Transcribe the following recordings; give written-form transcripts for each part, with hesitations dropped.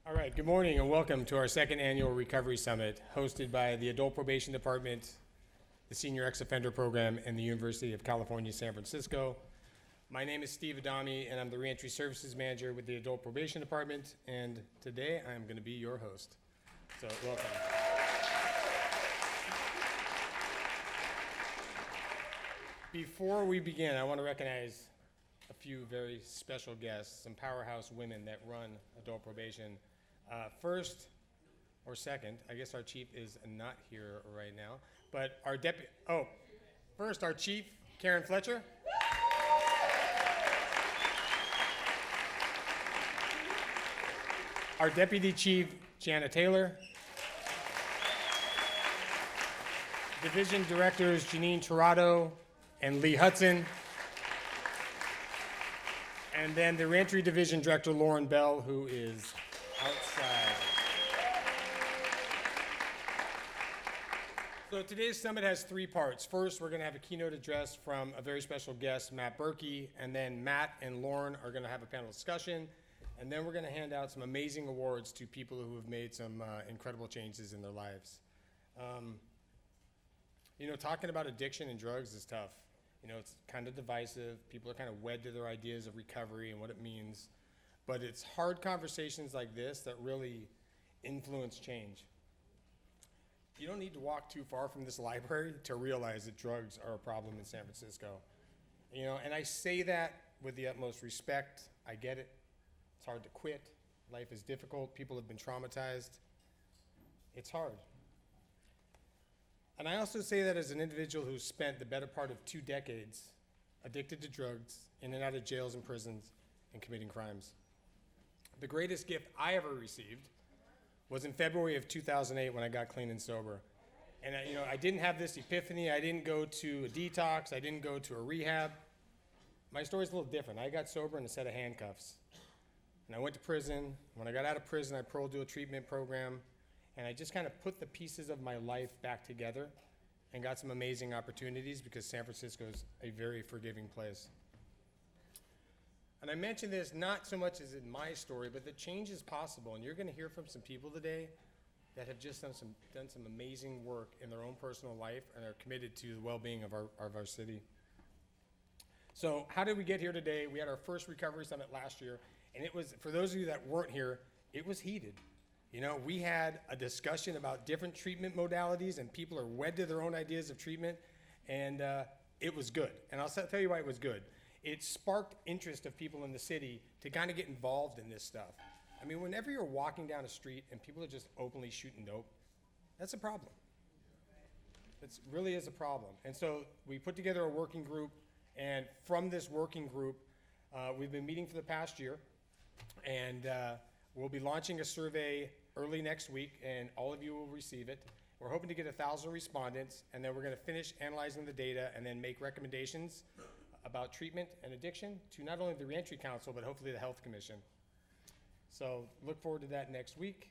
All right, good morning and welcome to our second annual Recovery Summit hosted by the Adult Probation Department, the Senior Ex-Offender Program, and the University of California, San Francisco. My name is Steve Adami and I'm the Reentry Services Manager with the Adult Probation Department, and today I'm going to be your host. So welcome. Before we begin, I want to recognize a few very special guests, some powerhouse women that run adult probation. First or second, I guess our chief is not here right now, but our first our chief, Karen Fletcher. Our deputy chief, Jana Taylor. Division directors, Janine Tirado and Lee Hudson. And then the Reentry Division Director, Lauren Bell, who is outside. So today's summit has three parts. First, we're going to have a keynote address from a very special guest, Matt Berkey, and then Matt and Lauren are going to have a panel discussion, and then we're going to hand out some amazing awards to people who have made some incredible changes in their lives. Talking about addiction and drugs is tough. It's kind of divisive. People are kind of wed to their ideas of recovery and what it means. But it's hard conversations like this that really influence change. You don't need to walk too far from this library to realize that drugs are a problem in San Francisco. And I say that with the utmost respect. I get it. It's hard to quit. Life is difficult. People have been traumatized. It's hard. And I also say that as an individual who's spent the better part of 2 decades addicted to drugs, in and out of jails and prisons, and committing crimes. The greatest gift I ever received was in February of 2008 when I got clean and sober. And I didn't have this epiphany. I didn't go to a detox. I didn't go to a rehab. My story's a little different. I got sober in a set of handcuffs. And I went to prison. When I got out of prison, I paroled to a treatment program. And I just kind of put the pieces of my life back together and got some amazing opportunities because San Francisco is a very forgiving place. And I mention this not so much as in my story, but that change is possible. And you're going to hear from some people today that have just done some amazing work in their own personal life and are committed to the well-being of our city. So how did we get here today? We had our first recovery summit last year, and it was, for those of you that weren't here, it was heated. We had a discussion about different treatment modalities, and people are wed to their own ideas of treatment, and it was good. And I'll tell you why it was good. It sparked interest of people in the city to kind of get involved in this stuff. I mean, whenever you're walking down a street and people are just openly shooting dope, that's a problem. It really is a problem. And so we put together a working group, and from this working group, we've been meeting for the past year, and we'll be launching a survey early next week, and all of you will receive it. We're hoping to get 1,000 respondents, and then we're going to finish analyzing the data and then make recommendations about treatment and addiction to not only the Reentry Council, but hopefully the Health Commission. So look forward to that next week.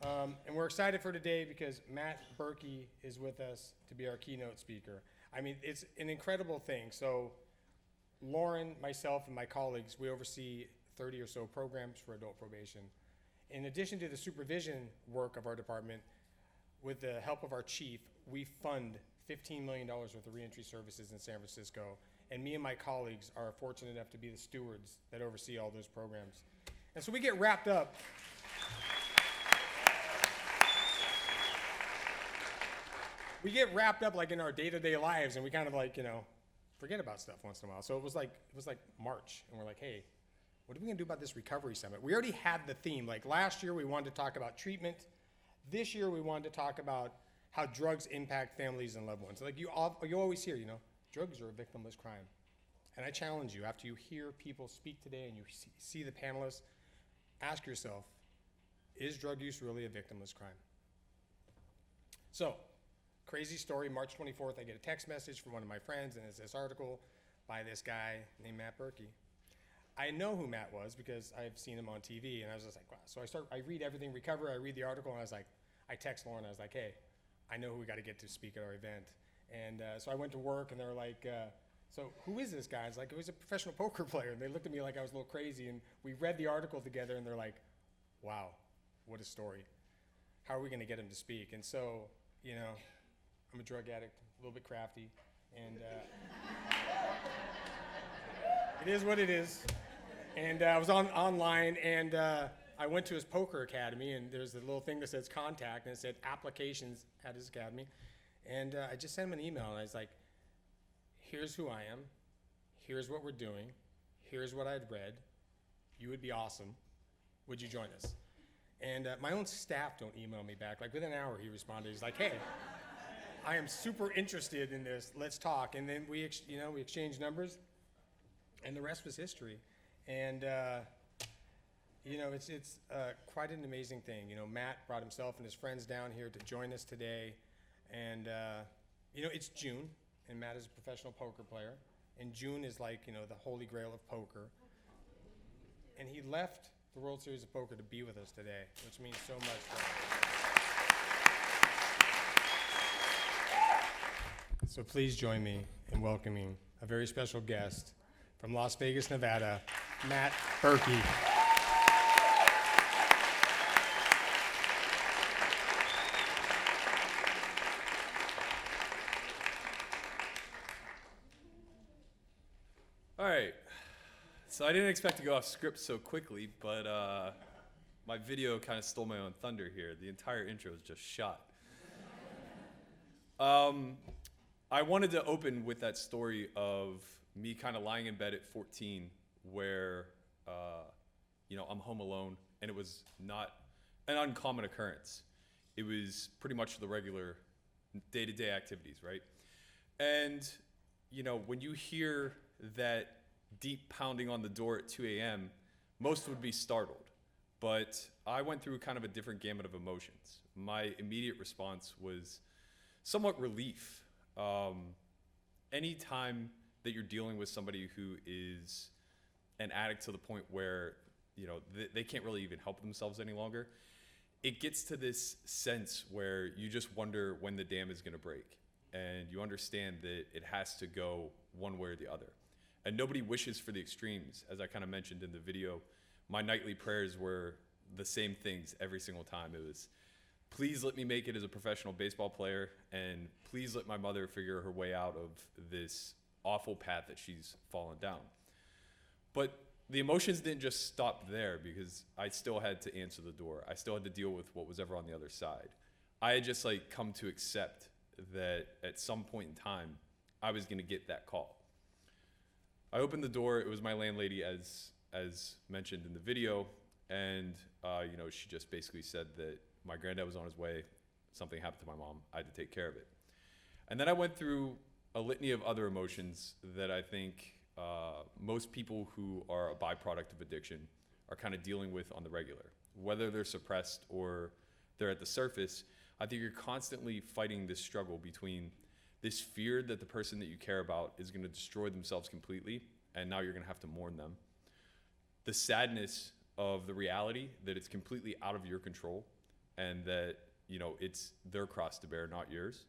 And we're excited for today because Matt Berkey is with us to be our keynote speaker. I mean, it's an incredible thing. So Lauren, myself, and my colleagues, we oversee 30 or so programs for adult probation. In addition to the supervision work of our department, with the help of our chief, we fund $15 million worth of reentry services in San Francisco. And me and my colleagues are fortunate enough to be the stewards that oversee all those programs. And so we get wrapped up. We get wrapped up like in our day-to-day lives, and we kind of forget about stuff once in a while. So it was like March, and we're like, hey, what are we gonna do about this recovery summit? We already had the theme. Like last year, we wanted to talk about treatment. This year, we wanted to talk about how drugs impact families and loved ones. Like you always hear, drugs are a victimless crime. And I challenge you, after you hear people speak today and you see the panelists, ask yourself, is drug use really a victimless crime? So, crazy story, March 24th, I get a text message from one of my friends, and it's this article by this guy named Matt Berkey. I know who Matt was because I've seen him on TV, and I was just like, wow. So I read everything Recover, I read the article, and I was like, I text Lauren, I was like, hey, I know who we got to get to speak at our event. And so I went to work, and they were like, so who is this guy? I was like, he was a professional poker player. And they looked at me like I was a little crazy, and we read the article together, and they're like, wow, what a story. How are we going to get him to speak? And so, you know, I'm a drug addict, a little bit crafty, and it is what it is. And I was online, and I went to his poker academy, and there's a little thing that says contact, and it said applications at his academy. And I just sent him an email, and I was like, here's who I am, here's what we're doing, here's what I'd read, you would be awesome, would you join us? And my own staff don't email me back. Like within an hour he responded, he's like, hey, I am super interested in this, let's talk. And then we exchanged numbers, and the rest was history. And you know, it's quite an amazing thing. You know, Matt brought himself and his friends down here to join us today. And, you know, it's June, and Matt is a professional poker player. And June is like, you know, the holy grail of poker. And he left the World Series of Poker to be with us today, which means so much to us. So please join me in welcoming a very special guest from Las Vegas, Nevada, Matt Berkey. All right, so I didn't expect to go off script so quickly, but my video kind of stole my own thunder here. The entire intro is just shot. I wanted to open with that story of me kind of lying in bed at 14 where, you know, I'm home alone, and it was not an uncommon occurrence. It was pretty much the regular day-to-day activities, right? And, you know, when you hear that deep pounding on the door at 2 a.m., most would be startled. But I went through kind of a different gamut of emotions. My immediate response was somewhat relief. Anytime that you're dealing with somebody who is an addict to the point where, you know, they can't really even help themselves any longer, it gets to this sense where you just wonder when the dam is going to break. And you understand that it has to go one way or the other. And nobody wishes for the extremes. As I kind of mentioned in the video, my nightly prayers were the same things every single time. It was, please let me make it as a professional baseball player, and please let my mother figure her way out of this awful path that she's fallen down. But the emotions didn't just stop there, because I still had to answer the door. I still had to deal with what was ever on the other side. I had just like come to accept that at some point in time, I was gonna get that call. I opened the door. It was my landlady, as mentioned in the video, and you know, she just basically said that my granddad was on his way. Something happened to my mom. I had to take care of it. And then I went through a litany of other emotions that I think most people who are a byproduct of addiction are kind of dealing with on the regular. Whether they're suppressed or they're at the surface, I think you're constantly fighting this struggle between this fear that the person that you care about is going to destroy themselves completely, and now you're going to have to mourn them. The sadness of the reality that it's completely out of your control, and that, you know, it's their cross to bear, not yours.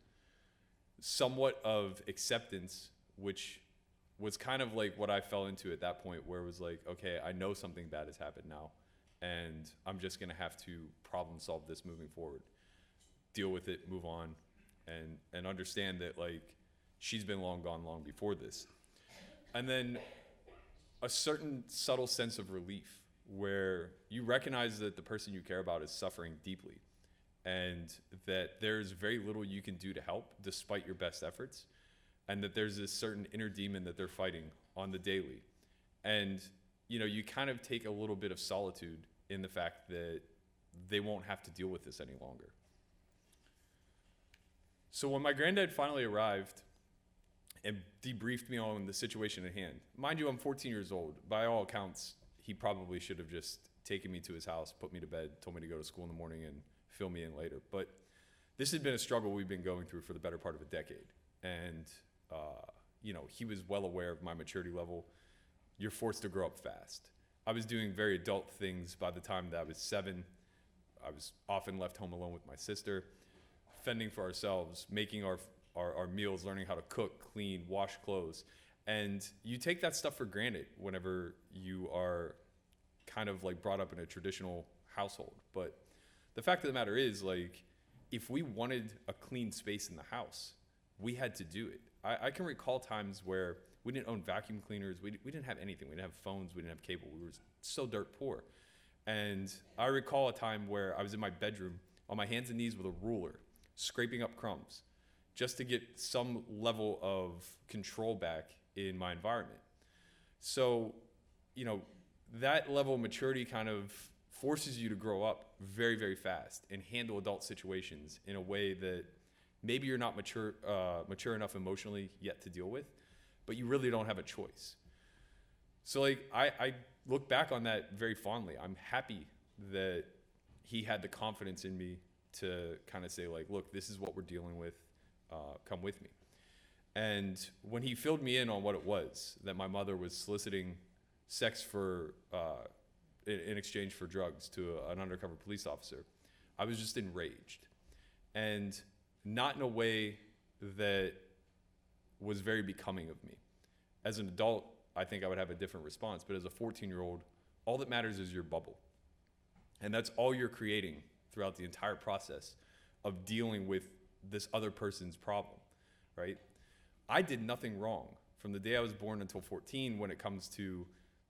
Somewhat of acceptance, which was kind of like what I fell into at that point, where it was like, okay, I know something bad has happened now, and I'm just going to have to problem solve this moving forward. Deal with it, move on, and understand that, like, she's been long gone long before this. And then a certain subtle sense of relief where you recognize that the person you care about is suffering deeply, and that there's very little you can do to help despite your best efforts, and that there's this certain inner demon that they're fighting on the daily. And, you know, you kind of take a little bit of solitude in the fact that they won't have to deal with this any longer. So when my granddad finally arrived and debriefed me on the situation at hand, mind you, I'm 14 years old. By all accounts, he probably should have just taken me to his house, put me to bed, told me to go to school in the morning, and fill me in later. But this had been a struggle we've been going through for the better part of a decade. And, you know, he was well aware of my maturity level. You're forced to grow up fast. I was doing very adult things by the time that I was 7. I was often left home alone with my sister, fending for ourselves, making our meals, learning how to cook, clean, wash clothes. And you take that stuff for granted whenever you are kind of like brought up in a traditional household. But the fact of the matter is, like, if we wanted a clean space in the house, we had to do it. I can recall times where we didn't own vacuum cleaners. We didn't have anything. We didn't have phones. We didn't have cable. We were so dirt poor. And I recall a time where I was in my bedroom on my hands and knees with a ruler, scraping up crumbs, just to get some level of control back in my environment. So, you know, that level of maturity kind of forces you to grow up very, very fast and handle adult situations in a way that maybe you're not mature enough emotionally yet to deal with, but you really don't have a choice. So, like, I look back on that very fondly. I'm happy that he had the confidence in me to kind of say, like, look, this is what we're dealing with. Come with me. And when he filled me in on what it was, that my mother was soliciting sex for in exchange for drugs to an undercover police officer, I was just enraged. And not in a way that was very becoming of me. As an adult, I think I would have a different response, but as a 14-year-old, all that matters is your bubble. And that's all you're creating throughout the entire process of dealing with this other person's problem, right? I did nothing wrong from the day I was born until 14 when it comes to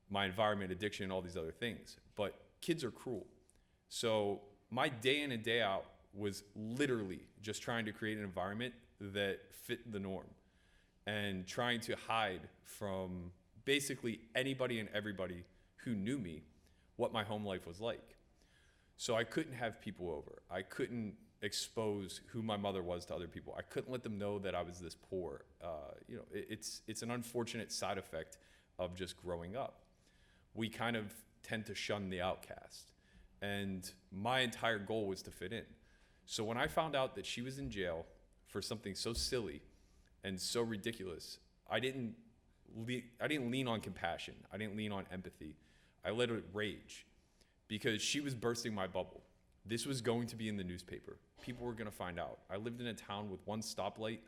my environment, addiction, and all these other things. But kids are cruel. So my day in and day out was literally just trying to create an environment that fit the norm and trying to hide from basically anybody and everybody who knew me what my home life was like. So I couldn't have people over. I couldn't expose who my mother was to other people. I couldn't let them know that I was this poor. It's an unfortunate side effect of just growing up. We kind of tend to shun the outcast. And my entire goal was to fit in. So when I found out that she was in jail for something so silly and so ridiculous, I didn't lean on compassion. I didn't lean on empathy. I let it rage because she was bursting my bubble. This was going to be in the newspaper. People were going to find out. I lived in a town with one stoplight,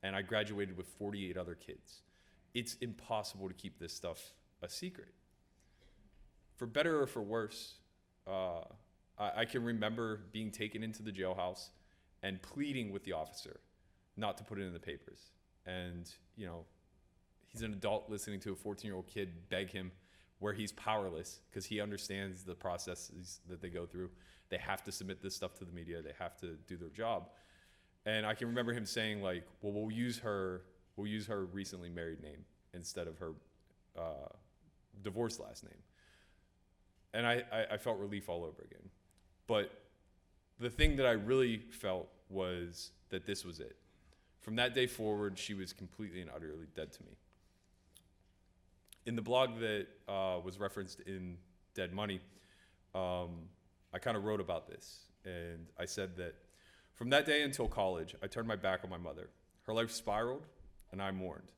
and I graduated with 48 other kids. It's impossible to keep this stuff a secret. For better or for worse, I can remember being taken into the jailhouse and pleading with the officer not to put it in the papers. And, you know, he's an adult listening to a 14-year-old kid beg him where he's powerless because he understands the processes that they go through. They have to submit this stuff to the media. They have to do their job. And I can remember him saying, like, well, we'll use her recently married name instead of her divorced last name. And I felt relief all over again. But the thing that I really felt was that this was it. From that day forward, she was completely and utterly dead to me. In the blog that was referenced in Dead Money, I kind of wrote about this. And I said that from that day until college, I turned my back on my mother. Her life spiraled, and I mourned.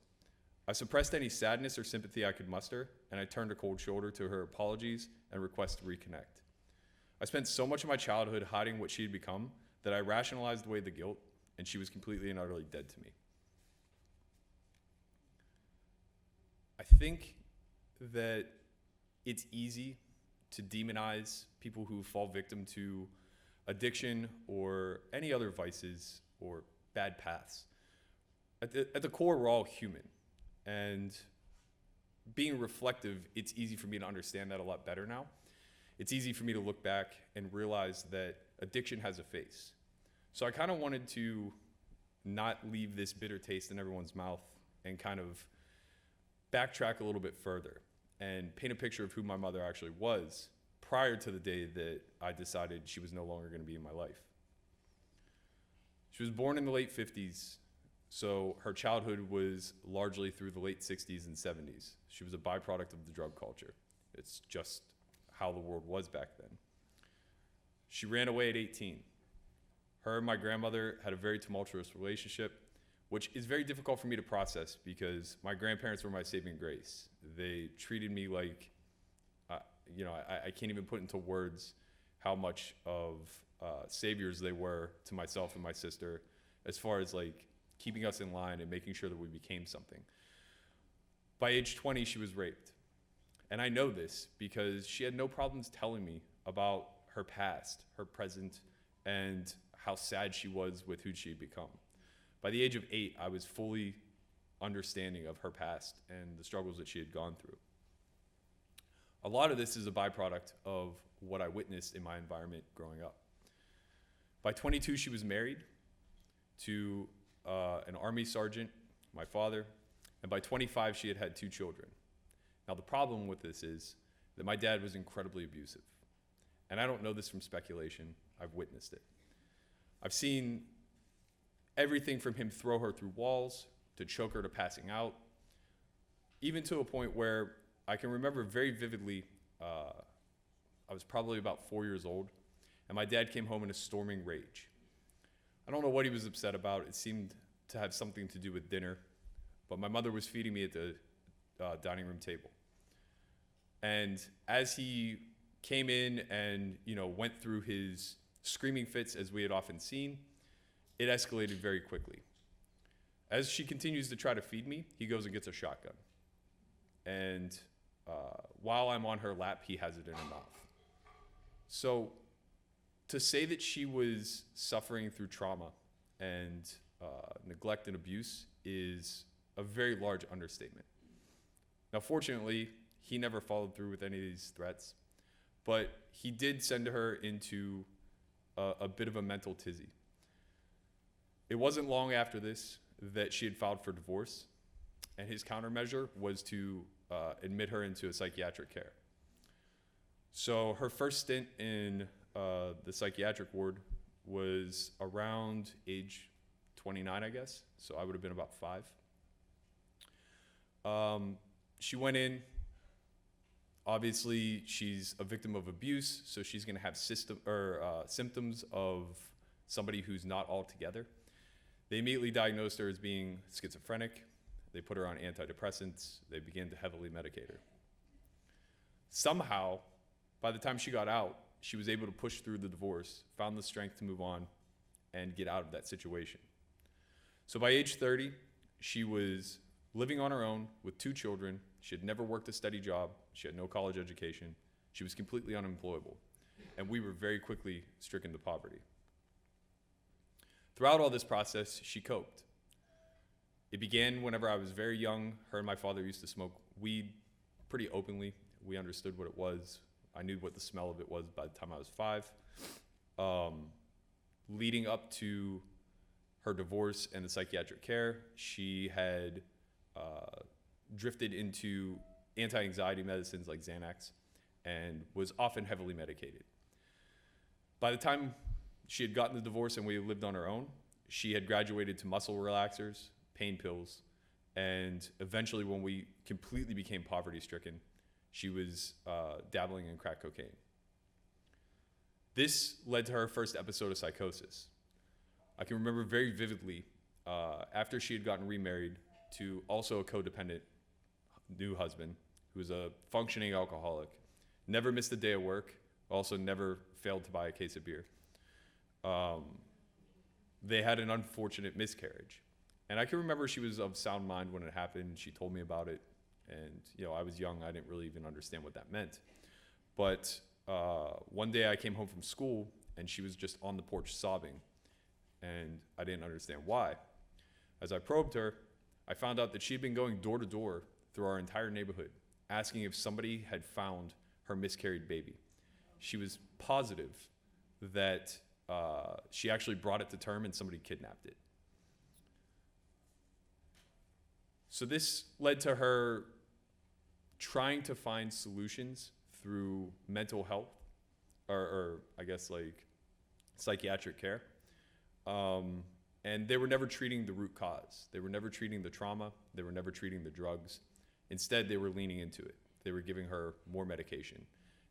I suppressed any sadness or sympathy I could muster, and I turned a cold shoulder to her apologies and requests to reconnect. I spent so much of my childhood hiding what she had become that I rationalized away the guilt, and she was completely and utterly dead to me. I think that it's easy to demonize people who fall victim to addiction or any other vices or bad paths. At the core, we're all human. And being reflective, it's easy for me to understand that a lot better now. It's easy for me to look back and realize that addiction has a face. So I kind of wanted to not leave this bitter taste in everyone's mouth and kind of backtrack a little bit further and paint a picture of who my mother actually was prior to the day that I decided she was no longer going to be in my life. She was born in the late 50s, so her childhood was largely through the late 60s and 70s. She was a byproduct of the drug culture. It's just how the world was back then. She ran away at 18. Her and my grandmother had a very tumultuous relationship, which is very difficult for me to process because my grandparents were my saving grace. They treated me like, I can't even put into words how much of saviors they were to myself and my sister as far as like keeping us in line and making sure that we became something. By age 20, she was raped. And I know this because she had no problems telling me about her past, her present, and how sad she was with who she'd become. By the age of 8, I was fully understanding of her past and the struggles that she had gone through. A lot of this is a byproduct of what I witnessed in my environment growing up. By 22, she was married to an Army sergeant, my father, and by 25, she had had 2 children. Now, the problem with this is that my dad was incredibly abusive. And I don't know this from speculation, I've witnessed it. I've seen everything from him throw her through walls, to choke her to passing out, even to a point where I can remember very vividly, I was probably about 4 years old, and my dad came home in a storming rage. I don't know what he was upset about. It seemed to have something to do with dinner, but my mother was feeding me at the dining room table. And as he came in and went through his screaming fits, as we had often seen, it escalated very quickly. As she continues to try to feed me, he goes and gets a shotgun. And while I'm on her lap, he has it in her mouth. So to say that she was suffering through trauma and neglect and abuse is a very large understatement. Now, fortunately, he never followed through with any of these threats, but he did send her into a bit of a mental tizzy. It wasn't long after this that she had filed for divorce, and his countermeasure was to admit her into a psychiatric care. So her first stint in the psychiatric ward was around age 29, I guess. So I would have been about 5. She went in. Obviously, she's a victim of abuse, so she's going to have symptoms of somebody who's not all together. They immediately diagnosed her as being schizophrenic. They put her on antidepressants. They began to heavily medicate her. Somehow, by the time she got out, she was able to push through the divorce, found the strength to move on, and get out of that situation. So by age 30, she was living on her own with 2 children. She had never worked a steady job. She had no college education. She was completely unemployable. And we were very quickly stricken to poverty. Throughout all this process, she coped. It began whenever I was very young. Her and my father used to smoke weed pretty openly. We understood what it was. I knew what the smell of it was by the time I was 5. Leading up to her divorce and the psychiatric care, she had drifted into anti-anxiety medicines like Xanax and was often heavily medicated. By the time she had gotten the divorce and we lived on her own, she had graduated to muscle relaxers, pain pills, and eventually when we completely became poverty-stricken, she was dabbling in crack cocaine. This led to her first episode of psychosis. I can remember very vividly, after she had gotten remarried to also a codependent new husband who was a functioning alcoholic, never missed a day of work, also never failed to buy a case of beer. They had an unfortunate miscarriage. And I can remember she was of sound mind when it happened. She told me about it. And, I was young. I didn't really even understand what that meant. But one day I came home from school, and she was just on the porch sobbing. And I didn't understand why. As I probed her, I found out that she'd been going door to door through our entire neighborhood, asking if somebody had found her miscarried baby. She was positive that she actually brought it to term and somebody kidnapped it. So this led to her trying to find solutions through mental health, or I guess like psychiatric care. And they were never treating the root cause. They were never treating the trauma. They were never treating the drugs. Instead, they were leaning into it. They were giving her more medication.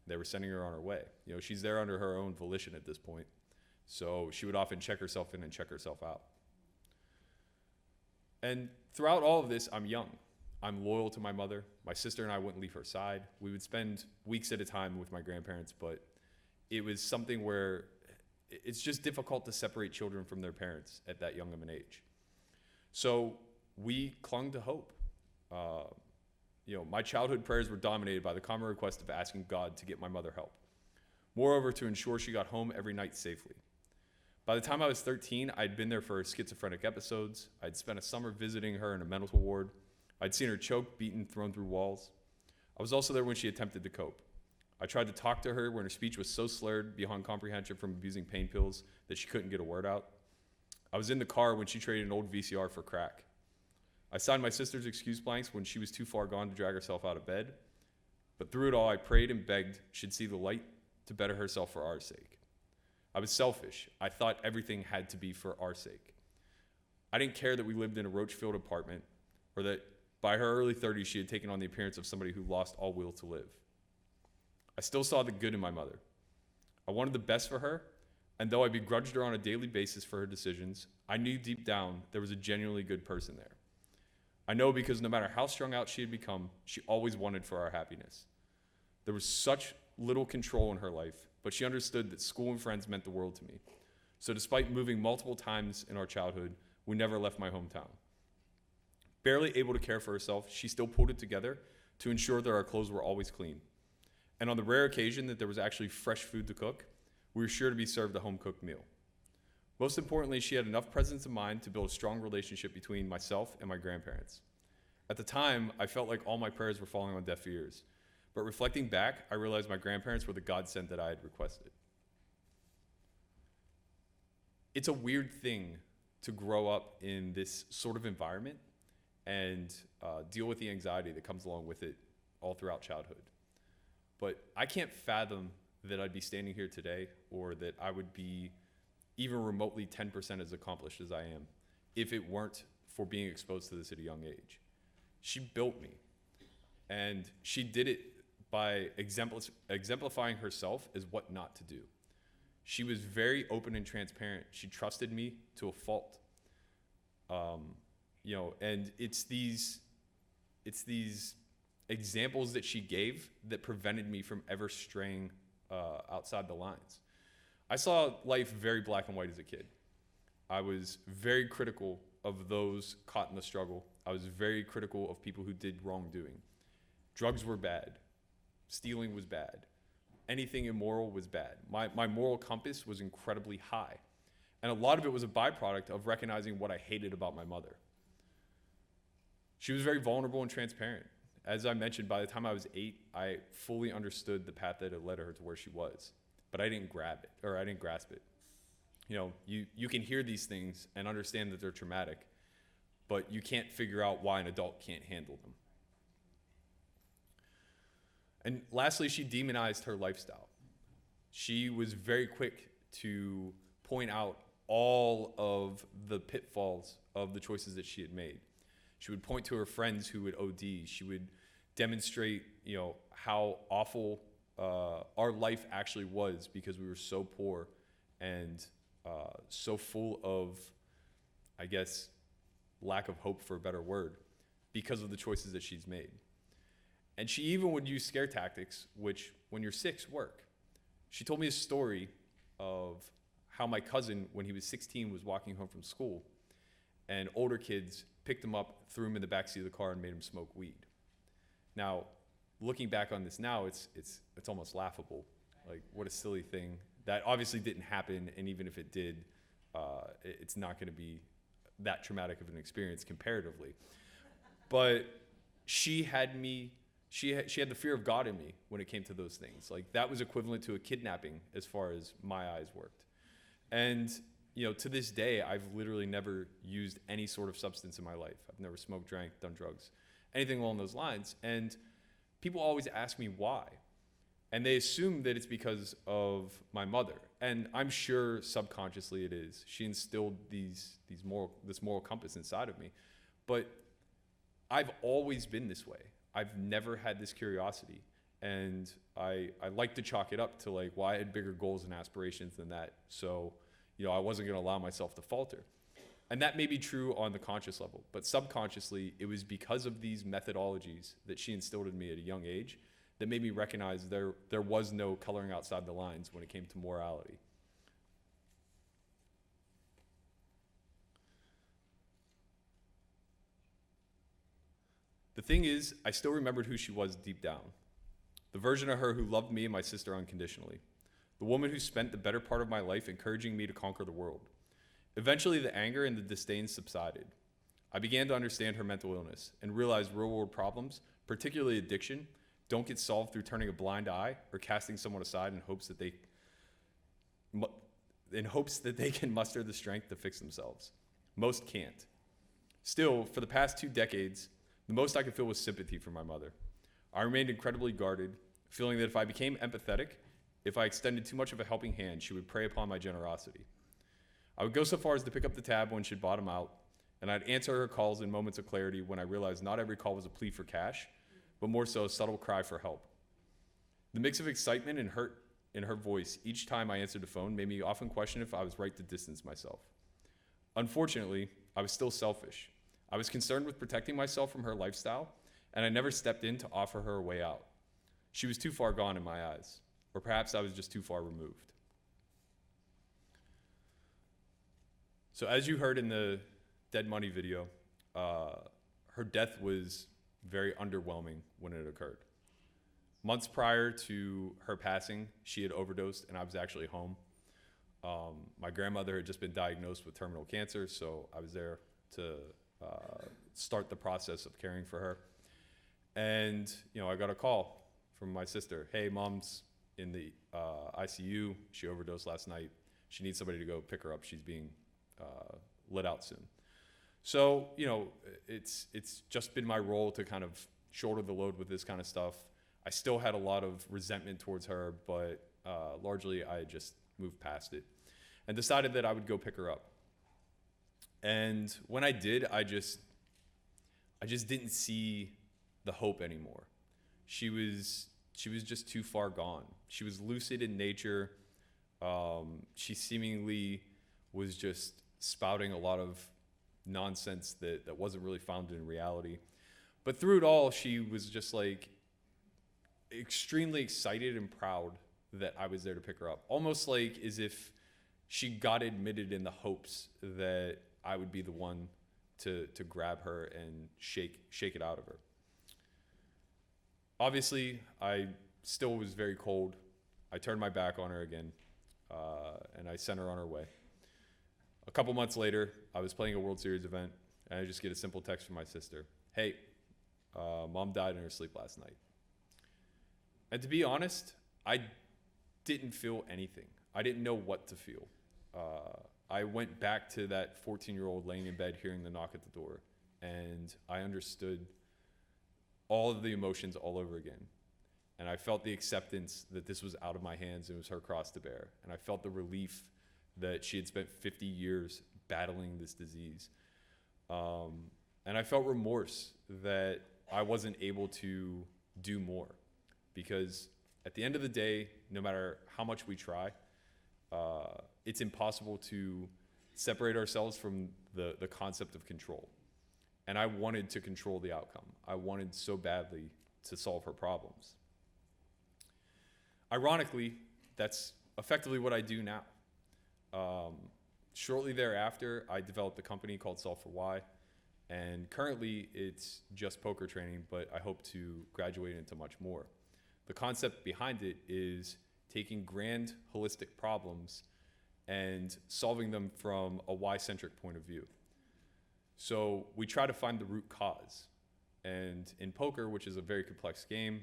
They were sending her on her way. She's there under her own volition at this point. So she would often check herself in and check herself out. And throughout all of this, I'm young. I'm loyal to my mother. My sister and I wouldn't leave her side. We would spend weeks at a time with my grandparents, but it was something where it's just difficult to separate children from their parents at that young of an age. So we clung to hope. My childhood prayers were dominated by the common request of asking God to get my mother help. Moreover, to ensure she got home every night safely. By the time I was 13, I'd been there for her schizophrenic episodes. I'd spent a summer visiting her in a mental ward. I'd seen her choked, beaten, thrown through walls. I was also there when she attempted to cope. I tried to talk to her when her speech was so slurred beyond comprehension from abusing pain pills that she couldn't get a word out. I was in the car when she traded an old VCR for crack. I signed my sister's excuse blanks when she was too far gone to drag herself out of bed. But through it all, I prayed and begged she'd see the light to better herself for our sake. I was selfish. I thought everything had to be for our sake. I didn't care that we lived in a roach-filled apartment or that by her early 30s she had taken on the appearance of somebody who lost all will to live. I still saw the good in my mother. I wanted the best for her, and though I begrudged her on a daily basis for her decisions, I knew deep down there was a genuinely good person there. I know because no matter how strung out she had become, she always wanted for our happiness. There was such little control in her life, but she understood that school and friends meant the world to me. So despite moving multiple times in our childhood, we never left my hometown. Barely able to care for herself, she still pulled it together to ensure that our clothes were always clean. And on the rare occasion that there was actually fresh food to cook, we were sure to be served a home-cooked meal. Most importantly, she had enough presence of mind to build a strong relationship between myself and my grandparents. At the time, I felt like all my prayers were falling on deaf ears. But reflecting back, I realized my grandparents were the godsend that I had requested. It's a weird thing to grow up in this sort of environment and deal with the anxiety that comes along with it all throughout childhood. But I can't fathom that I'd be standing here today or that I would be even remotely 10% as accomplished as I am if it weren't for being exposed to this at a young age. She built me, and she did it by exemplifying herself as what not to do. She was very open and transparent. She trusted me to a fault. And it's these examples that she gave that prevented me from ever straying outside the lines. I saw life very black and white as a kid. I was very critical of those caught in the struggle. I was very critical of people who did wrongdoing. Drugs were bad. Stealing was bad. Anything immoral was bad. My moral compass was incredibly high. And a lot of it was a byproduct of recognizing what I hated about my mother. She was very vulnerable and transparent. As I mentioned, by the time I was 8, I fully understood the path that had led her to where she was. But I didn't grasp it. You can hear these things and understand that they're traumatic, but you can't figure out why an adult can't handle them. And lastly, she demonized her lifestyle. She was very quick to point out all of the pitfalls of the choices that she had made. She would point to her friends who would OD. She would demonstrate, how awful our life actually was because we were so poor and so full of, I guess, lack of hope for a better word, because of the choices that she's made. And she even would use scare tactics, which, when you're 6, work. She told me a story of how my cousin, when he was 16, was walking home from school, and older kids picked him up, threw him in the backseat of the car, and made him smoke weed. Now, looking back on this now, it's almost laughable. Like, what a silly thing. That obviously didn't happen, and even if it did, it's not going to be that traumatic of an experience comparatively. But she had the fear of God in me when it came to those things. Like, that was equivalent to a kidnapping as far as my eyes worked. And, to this day, I've literally never used any sort of substance in my life. I've never smoked, drank, done drugs, anything along those lines. And people always ask me why. And they assume that it's because of my mother. And I'm sure subconsciously it is. She instilled this moral compass inside of me. But I've always been this way. I've never had this curiosity. And I like to chalk it up to I had bigger goals and aspirations than that. So, I wasn't going to allow myself to falter. And that may be true on the conscious level, but subconsciously, it was because of these methodologies that she instilled in me at a young age that made me recognize there was no coloring outside the lines when it came to morality. The thing is, I still remembered who she was deep down. The version of her who loved me and my sister unconditionally. the woman who spent the better part of my life encouraging me to conquer the world. Eventually, the anger and the disdain subsided. I began to understand her mental illness and realized real-world problems, particularly addiction, don't get solved through turning a blind eye or casting someone aside in hopes that they can muster the strength to fix themselves. Most can't. Still, for the past 2 decades, the most I could feel was sympathy for my mother. I remained incredibly guarded, feeling that if I became empathetic, if I extended too much of a helping hand, she would prey upon my generosity. I would go so far as to pick up the tab when she'd bottom out, and I'd answer her calls in moments of clarity when I realized not every call was a plea for cash, but more so a subtle cry for help. The mix of excitement and hurt in her voice each time I answered the phone made me often question if I was right to distance myself. Unfortunately, I was still selfish. I was concerned with protecting myself from her lifestyle, and I never stepped in to offer her a way out. She was too far gone in my eyes, or perhaps I was just too far removed. So as you heard in the Dead Money video, her death was very underwhelming when it occurred. Months prior to her passing, she had overdosed, and I was actually home. My grandmother had just been diagnosed with terminal cancer, so I was there to start the process of caring for her. And I got a call from my sister. Hey, mom's in the ICU. She overdosed last night. She needs somebody to go pick her up. She's being let out soon. So, it's just been my role to kind of shoulder the load with this kind of stuff. I still had a lot of resentment towards her, but largely I just moved past it and decided that I would go pick her up. And when I did, I just didn't see the hope anymore. She was just too far gone. She was lucid in nature. She seemingly was just spouting a lot of nonsense that wasn't really founded in reality. But through it all, she was just like extremely excited and proud that I was there to pick her up. Almost like as if she got admitted in the hopes that I would be the one to grab her and shake it out of her. Obviously, I still was very cold. I turned my back on her again, and I sent her on her way. A couple months later, I was playing a World Series event, and I just get a simple text from my sister. Hey, mom died in her sleep last night. And to be honest, I didn't feel anything. I didn't know what to feel. I went back to that 14-year-old laying in bed hearing the knock at the door, and I understood all of the emotions all over again. And I felt the acceptance that this was out of my hands and it was her cross to bear. And I felt the relief that she had spent 50 years battling this disease. And I felt remorse that I wasn't able to do more. Because at the end of the day, no matter how much we try, it's impossible to separate ourselves from the concept of control. And I wanted to control the outcome. I wanted so badly to solve her problems. Ironically, that's effectively what I do now. Shortly thereafter, I developed a company called Solve for Why, and currently it's just poker training, but I hope to graduate into much more. The concept behind it is taking grand, holistic problems and solving them from a why-centric point of view. So we try to find the root cause. And in poker, which is a very complex game,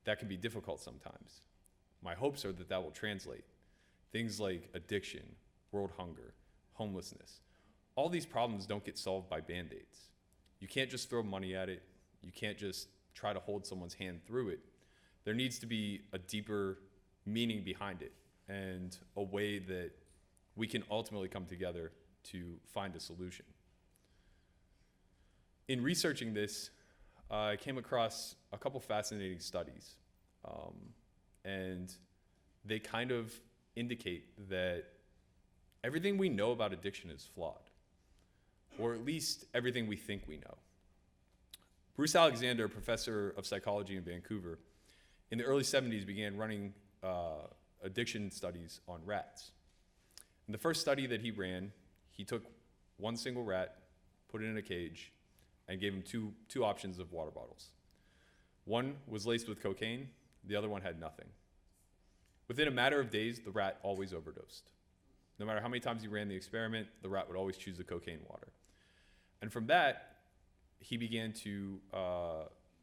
that can be difficult sometimes. My hopes are that that will translate. Things like addiction, world hunger, homelessness. All these problems don't get solved by Band-Aids. You can't just throw money at it. You can't just try to hold someone's hand through it. There needs to be a deeper meaning behind it and a way that we can ultimately come together to find a solution. In researching this, I came across a couple fascinating studies, and they kind of indicate that everything we know about addiction is flawed, or at least everything we think we know. Bruce Alexander, a professor of psychology in Vancouver, in the early 70s began running addiction studies on rats. In the first study that he ran, he took one single rat, put it in a cage, and gave him two options of water bottles. One was laced with cocaine, the other one had nothing. Within a matter of days, the rat always overdosed. No matter how many times he ran the experiment, the rat would always choose the cocaine water. And from that, he began to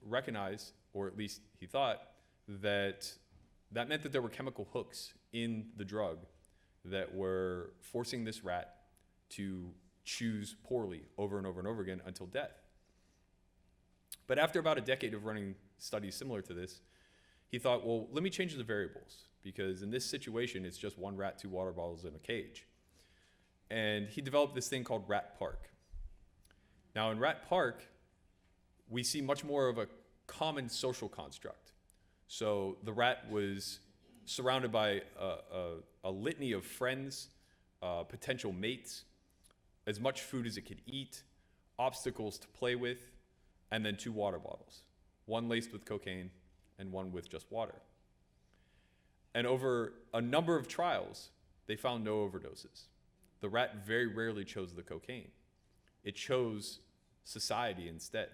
recognize, or at least he thought, that meant that there were chemical hooks in the drug that were forcing this rat to choose poorly over and over and over again until death. But after about a decade of running studies similar to this, he thought, well, let me change the variables, because in this situation, it's just one rat, 2 water bottles in a cage. And he developed this thing called Rat Park. Now, in Rat Park, we see much more of a common social construct. So the rat was surrounded by a litany of friends, potential mates, as much food as it could eat, obstacles to play with, and then 2 water bottles, one laced with cocaine and one with just water. And over a number of trials, they found no overdoses. The rat very rarely chose the cocaine. It chose society instead.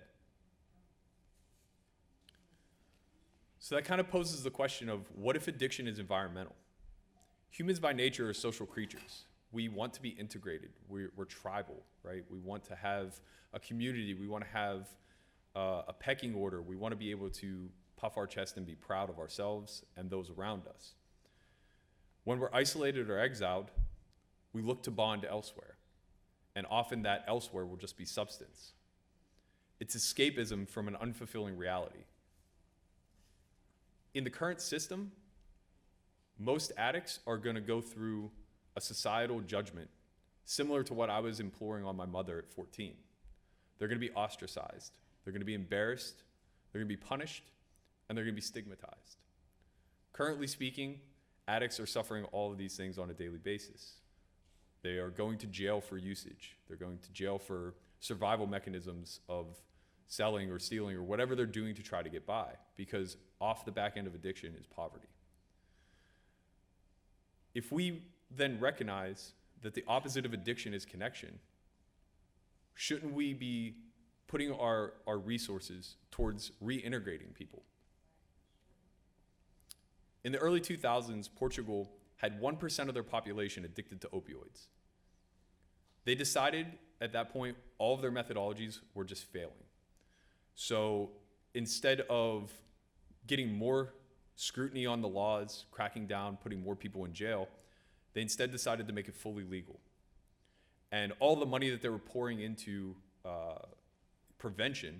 So that kind of poses the question of, what if addiction is environmental? Humans by nature are social creatures. We want to be integrated. We're tribal, right? We want to have a community. We want to have a pecking order. We want to be able to puff our chest and be proud of ourselves and those around us. When we're isolated or exiled, we look to bond elsewhere. And often that elsewhere will just be substance. It's escapism from an unfulfilling reality. In the current system, most addicts are going to go through a societal judgment similar to what I was imploring on my mother at 14. They're going to be ostracized. They're going to be embarrassed. They're going to be punished. And they're going to be stigmatized. Currently speaking, addicts are suffering all of these things on a daily basis. They are going to jail for usage. They're going to jail for survival mechanisms of selling or stealing or whatever they're doing to try to get by, because off the back end of addiction is poverty. If we then recognize that the opposite of addiction is connection, shouldn't we be putting our resources towards reintegrating people? In the early 2000s, Portugal had 1% of their population addicted to opioids. They decided at that point all of their methodologies were just failing. So instead of getting more scrutiny on the laws, cracking down, putting more people in jail, they instead decided to make it fully legal. And all the money that they were pouring into prevention,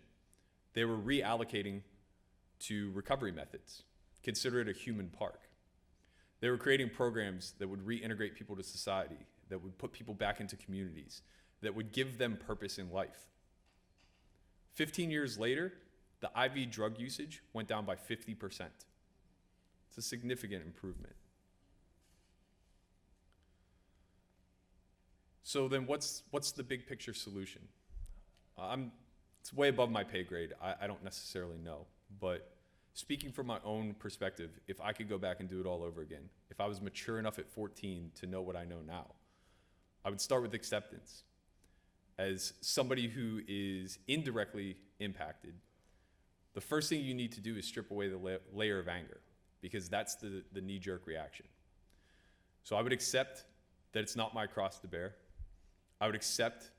they were reallocating to recovery methods. Consider it a human park. They were creating programs that would reintegrate people to society, that would put people back into communities, that would give them purpose in life. 15 years later, the IV drug usage went down by 50%. It's a significant improvement. So then what's the big picture solution? It's way above my pay grade. I don't necessarily know. But speaking from my own perspective, if I could go back and do it all over again, if I was mature enough at 14 to know what I know now, I would start with acceptance. As somebody who is indirectly impacted, the first thing you need to do is strip away the layer of anger, because that's the knee-jerk reaction. So I would accept that it's not my cross to bear. I would accept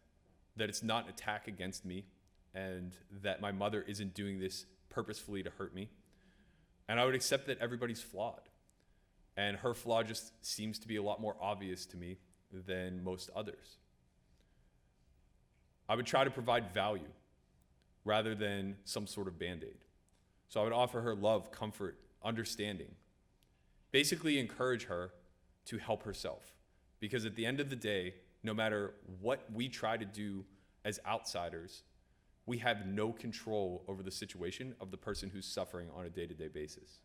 that it's not an attack against me and that my mother isn't doing this purposefully to hurt me. And I would accept that everybody's flawed. And her flaw just seems to be a lot more obvious to me than most others. I would try to provide value rather than some sort of Band-Aid. So I would offer her love, comfort, understanding. Basically encourage her to help herself. Because at the end of the day, no matter what we try to do as outsiders, we have no control over the situation of the person who's suffering on a day-to-day basis.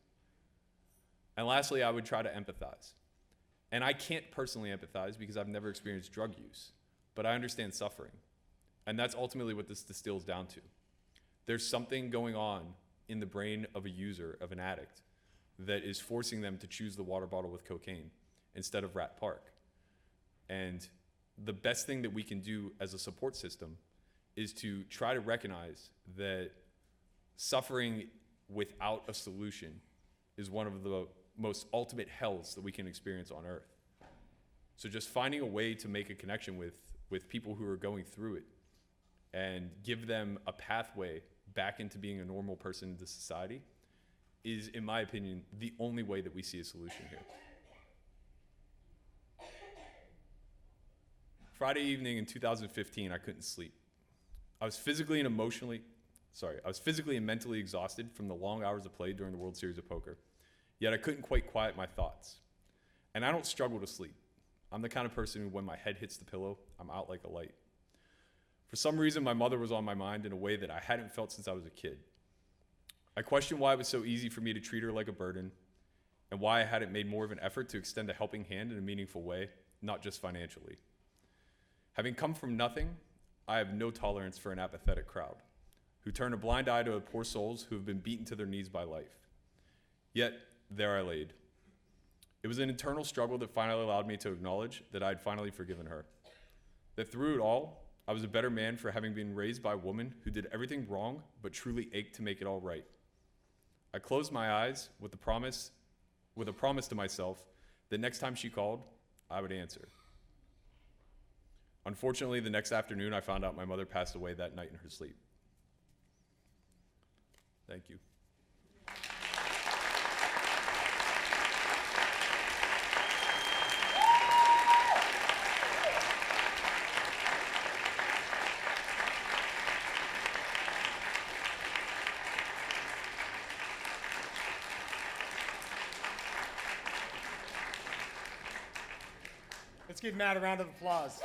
And lastly, I would try to empathize. And I can't personally empathize because I've never experienced drug use, but I understand suffering. And that's ultimately what this distills down to. There's something going on in the brain of a user, of an addict, that is forcing them to choose the water bottle with cocaine instead of Rat Park. And the best thing that we can do as a support system is to try to recognize that suffering without a solution is one of the most ultimate hells that we can experience on earth. So just finding a way to make a connection with people who are going through it and give them a pathway back into being a normal person in the society is, in my opinion, the only way that we see a solution here. Friday evening in 2015, I couldn't sleep. I was physically and mentally exhausted from the long hours of play during the World Series of Poker, yet I couldn't quite quiet my thoughts. And I don't struggle to sleep. I'm the kind of person who, when my head hits the pillow, I'm out like a light. For some reason, my mother was on my mind in a way that I hadn't felt since I was a kid. I questioned why it was so easy for me to treat her like a burden, and why I hadn't made more of an effort to extend a helping hand in a meaningful way, not just financially. Having come from nothing, I have no tolerance for an apathetic crowd who turn a blind eye to poor souls who have been beaten to their knees by life. Yet, there I laid. It was an internal struggle that finally allowed me to acknowledge that I had finally forgiven her. That through it all, I was a better man for having been raised by a woman who did everything wrong but truly ached to make it all right. I closed my eyes with a promise to myself that next time she called, I would answer. Unfortunately, the next afternoon, I found out my mother passed away that night in her sleep. Thank you. Let's give Matt a round of applause.